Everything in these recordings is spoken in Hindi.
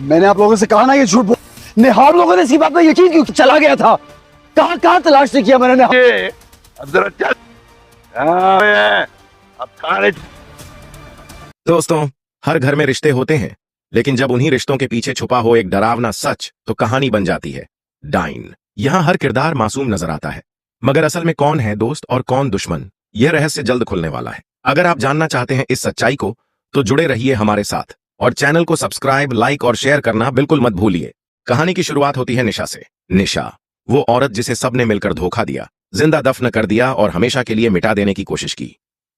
मैंने आप लोगों से कहा ना ये झूठ बोल। निहार लोगों ने इसी बात पर यकीन क्यों चला गया था? कहां कहां तलाश नहीं किया मैंने निहार। अब जरा चल। हाँ, अब खाने दोस्तों, हर घर में रिश्ते होते हैं, लेकिन जब उन्हीं रिश्तों के पीछे छुपा हो एक डरावना सच तो कहानी बन जाती है डाइन। यहाँ हर किरदार मासूम नजर आता है, मगर असल में कौन है दोस्त और कौन दुश्मन, यह रहस्य जल्द खुलने वाला है। अगर आप जानना चाहते हैं इस सच्चाई को तो जुड़े रहिए हमारे साथ और चैनल को सब्सक्राइब, लाइक और शेयर करना बिल्कुल मत भूलिए। कहानी की शुरुआत होती है निशा से। निशा, वो औरत जिसे सबने मिलकर धोखा दिया, जिंदा दफन कर दिया और हमेशा के लिए मिटा देने की कोशिश की,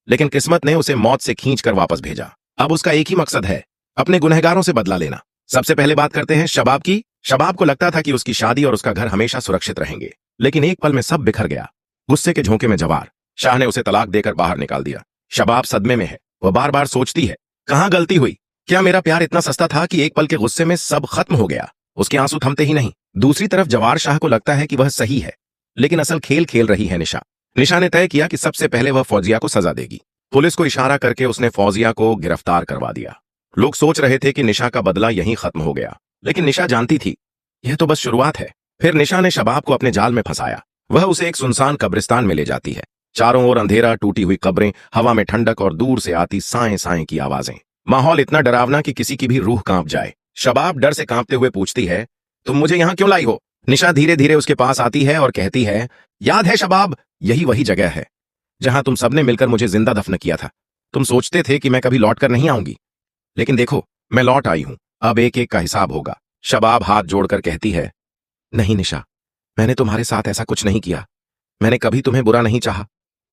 लेकिन किस्मत ने उसे मौत से खींचकर वापस भेजा। अब उसका एक ही मकसद है, अपने गुनहगारों से बदला लेना। सबसे पहले बात करते हैं शबाब की। शबाब को लगता था कि उसकी शादी और उसका घर हमेशा सुरक्षित रहेंगे, लेकिन एक पल में सब बिखर गया। गुस्से के झोंके में जवार शाह ने उसे तलाक देकर बाहर निकाल दिया। शबाब सदमे में है। वह बार बार सोचती है, कहां गलती हुई? क्या मेरा प्यार इतना सस्ता था कि एक पल के गुस्से में सब खत्म हो गया? उसके आंसू थमते ही नहीं। दूसरी तरफ जवार शाह को लगता है कि वह सही है, लेकिन असल खेल खेल रही है निशा। निशा ने तय किया कि सबसे पहले वह फौजिया को सजा देगी। पुलिस को इशारा करके उसने फौजिया को गिरफ्तार करवा दिया। लोग सोच रहे थे कि निशा का बदला यहीं खत्म हो गया, लेकिन निशा जानती थी यह तो बस शुरुआत है। फिर निशा ने शबाब को अपने जाल में फंसाया। वह उसे एक सुनसान कब्रिस्तान में ले जाती है। चारों ओर अंधेरा, टूटी हुई कब्रें, हवा में ठंडक और दूर से आती साएं साएं की आवाजें। माहौल इतना डरावना कि किसी की भी रूह कांप जाए। शबाब डर से कांपते हुए पूछती है, तुम मुझे यहां क्यों लाई हो? निशा धीरे धीरे उसके पास आती है और कहती है, याद है शबाब, यही वही जगह है जहां तुम सबने मिलकर मुझे जिंदा दफन किया था। तुम सोचते थे कि मैं कभी लौट कर नहीं आऊंगी, लेकिन देखो मैं लौट आई हूं। अब एक एक का हिसाब होगा। शबाब हाथ जोड़कर कहती है, नहीं निशा, मैंने तुम्हारे साथ ऐसा कुछ नहीं किया। मैंने कभी तुम्हें बुरा नहीं चाहा।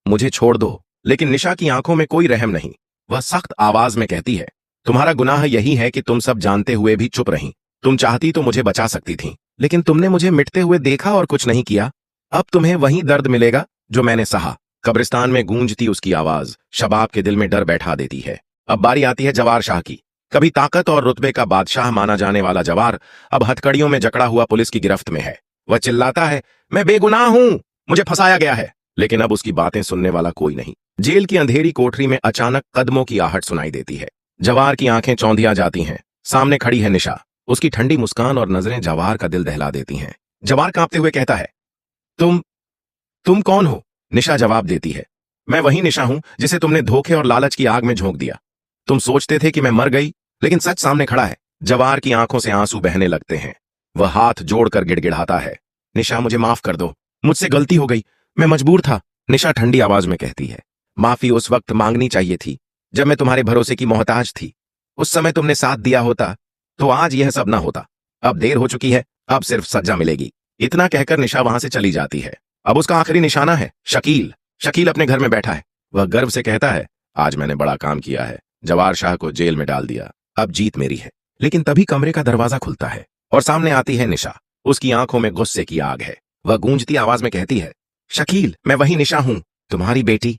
मुझे छोड़ दो। लेकिन निशा की आंखों में कोई रहम नहीं। वह सख्त आवाज में कहती है, तुम्हारा गुनाह यही है कि तुम सब जानते हुए भी चुप रही। तुम चाहती तो मुझे बचा सकती थी, लेकिन तुमने मुझे मिटते हुए देखा और कुछ नहीं किया। अब तुम्हें वही दर्द मिलेगा जो मैंने सहा। कब्रिस्तान में गूंजती उसकी आवाज शबाब के दिल में डर बैठा देती है। अब बारी आती है जवार शाह की। कभी ताकत और रुतबे का बादशाह माना जाने वाला जवार अब हथकड़ियों में जकड़ा हुआ पुलिस की गिरफ्त में है। वह चिल्लाता है, मैं बेगुनाह हूं, मुझे फंसाया गया है। लेकिन अब उसकी बातें सुनने वाला कोई नहीं। जेल की अंधेरी कोठरी में अचानक कदमों की आहट सुनाई देती है। जवार की आंखें चौंधिया जाती हैं। सामने खड़ी है निशा। उसकी ठंडी मुस्कान और नजरें जवार का दिल दहला देती हैं। जवार कांपते हुए कहता है, तुम कौन हो? निशा जवाब देती है, मैं वही निशा हूं जिसे तुमने धोखे और लालच की आग में झोंक दिया। तुम सोचते थे कि मैं मर गई, लेकिन सच सामने खड़ा है। जवार की आंखों से आंसू बहने लगते हैं। वह हाथ जोड़कर गिड़गिड़ाता है, निशा मुझे माफ कर दो, मुझसे गलती हो गई, मैं मजबूर था। निशा ठंडी आवाज में कहती है, माफी उस वक्त मांगनी चाहिए थी जब मैं तुम्हारे भरोसे की मोहताज थी। उस समय तुमने साथ दिया होता तो आज यह सब ना होता। अब देर हो चुकी है, अब सिर्फ सजा मिलेगी। इतना कहकर निशा वहां से चली जाती है। अब उसका आखिरी निशाना है शकील। शकील अपने घर में बैठा है। वह गर्व से कहता है, आज मैंने बड़ा काम किया है, जवार शाह को जेल में डाल दिया, अब जीत मेरी है। लेकिन तभी कमरे का दरवाजा खुलता है और सामने आती है निशा। उसकी आंखों में गुस्से की आग है। वह गूंजती आवाज में कहती है, शकील, मैं वही निशा हूं, तुम्हारी बेटी,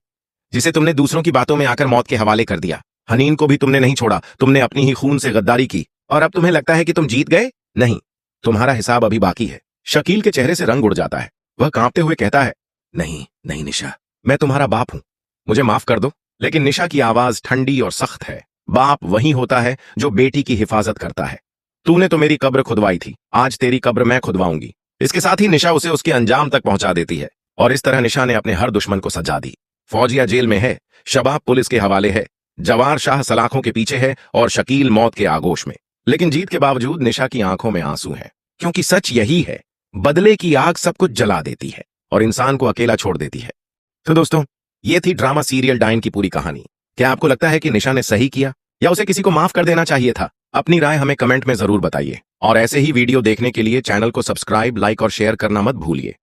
जिसे तुमने दूसरों की बातों में आकर मौत के हवाले कर दिया। हनीन को भी तुमने नहीं छोड़ा। तुमने अपनी ही खून से गद्दारी की और अब तुम्हें लगता है कि तुम जीत गए? नहीं, तुम्हारा हिसाब अभी बाकी है। शकील के चेहरे से रंग उड़ जाता है। वह कांपते हुए कहता है, नहीं नहीं निशा, मैं तुम्हारा बाप हूं, मुझे माफ कर दो। लेकिन निशा की आवाज ठंडी और सख्त है। बाप वही होता है जो बेटी की हिफाजत करता है। तूने तो मेरी कब्र खुदवाई थी, आज तेरी कब्र मैं खुदवाऊंगी। इसके साथ ही निशा उसे उसके अंजाम तक पहुंचा देती है और इस तरह निशा ने अपने हर दुश्मन को सजा दी। फौजिया जेल में है, शबाब पुलिस के हवाले है, जवार शाह सलाखों के पीछे है और शकील मौत के आगोश में। लेकिन जीत के बावजूद निशा की आंखों में आंसू हैं, क्योंकि सच यही है, बदले की आग सब कुछ जला देती है और इंसान को अकेला छोड़ देती है। तो दोस्तों, ये थी ड्रामा सीरियल डाइन की पूरी कहानी। क्या आपको लगता है कि निशा ने सही किया या उसे किसी को माफ कर देना चाहिए था? अपनी राय हमें कमेंट में जरूर बताइए और ऐसे ही वीडियो देखने के लिए चैनल को सब्सक्राइब, लाइक और शेयर करना मत भूलिए।